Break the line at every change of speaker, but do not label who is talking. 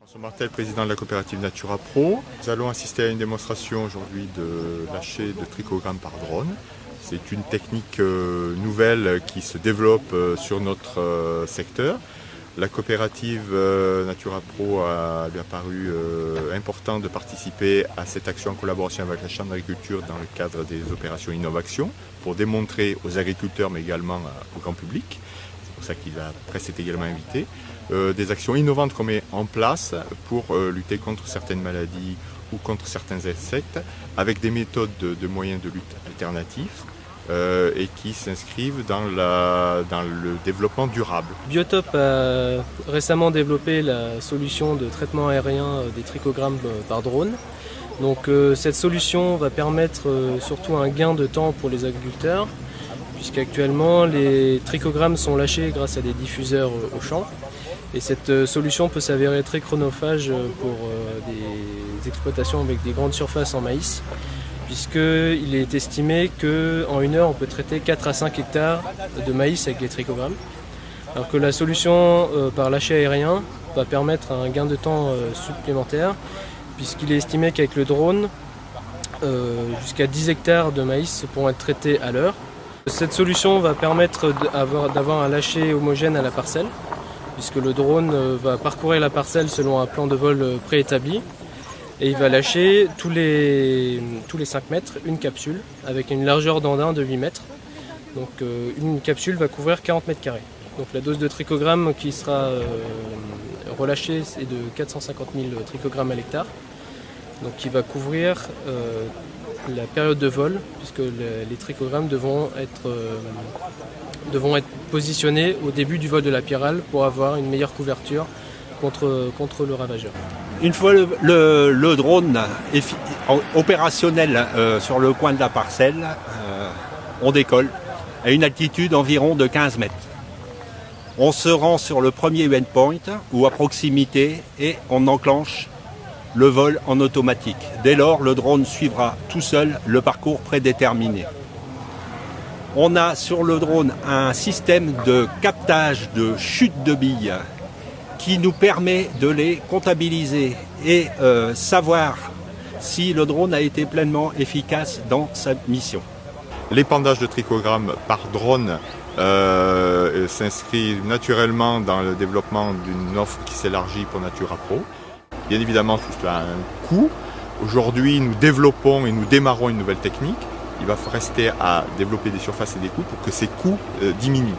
François Martel, président de la coopérative Natura Pro. Nous allons assister à une démonstration aujourd'hui de lâcher de trichogrammes par drone. C'est une technique nouvelle qui se développe sur notre secteur. La coopérative Natura Pro lui a paru important de participer à cette action en collaboration avec la Chambre d'agriculture dans le cadre des opérations Innovation pour démontrer aux agriculteurs mais également au grand public, c'est pour ça que la presse est également invitée, des actions innovantes qu'on met en place pour lutter contre certaines maladies ou contre certains insectes avec des méthodes de moyens de lutte alternatifs et qui s'inscrivent dans le développement durable.
Biotope a récemment développé la solution de traitement aérien des trichogrammes par drone. Donc cette solution va permettre surtout un gain de temps pour les agriculteurs, puisqu'actuellement les trichogrammes sont lâchés grâce à des diffuseurs au champ. Et cette solution peut s'avérer très chronophage pour des exploitations avec des grandes surfaces en maïs, puisqu'il est estimé qu'en 1 heure on peut traiter 4 à 5 hectares de maïs avec les trichogrammes. Alors que la solution par lâcher aérien va permettre un gain de temps supplémentaire, puisqu'il est estimé qu'avec le drone, jusqu'à 10 hectares de maïs pourront être traités à l'heure. Cette solution va permettre d'avoir un lâcher homogène à la parcelle, puisque le drone va parcourir la parcelle selon un plan de vol préétabli. Et il va lâcher tous les 5 mètres une capsule avec une largeur d'andin de 8 mètres. Donc une capsule va couvrir 40 mètres carrés. Donc la dose de trichogramme qui sera relâchée est de 450 000 trichogrammes à l'hectare. Donc qui va couvrir la période de vol, puisque les trichogrammes devront être positionnés au début du vol de la pyrale pour avoir une meilleure couverture contre le ravageur.
Une fois le drone est opérationnel sur le coin de la parcelle, on décolle à une altitude environ de 15 mètres. On se rend sur le premier endpoint ou à proximité et on enclenche le vol en automatique. Dès lors, le drone suivra tout seul le parcours prédéterminé. On a sur le drone un système de captage de chute de billes qui nous permet de les comptabiliser et savoir si le drone a été pleinement efficace dans sa mission.
L'épandage de trichogrammes par drone s'inscrit naturellement dans le développement d'une offre qui s'élargit pour Natura Pro. Bien évidemment, tout cela a un coût. Aujourd'hui, nous développons et nous démarrons une nouvelle technique. Il va rester à développer des surfaces et des coûts pour que ces coûts diminuent.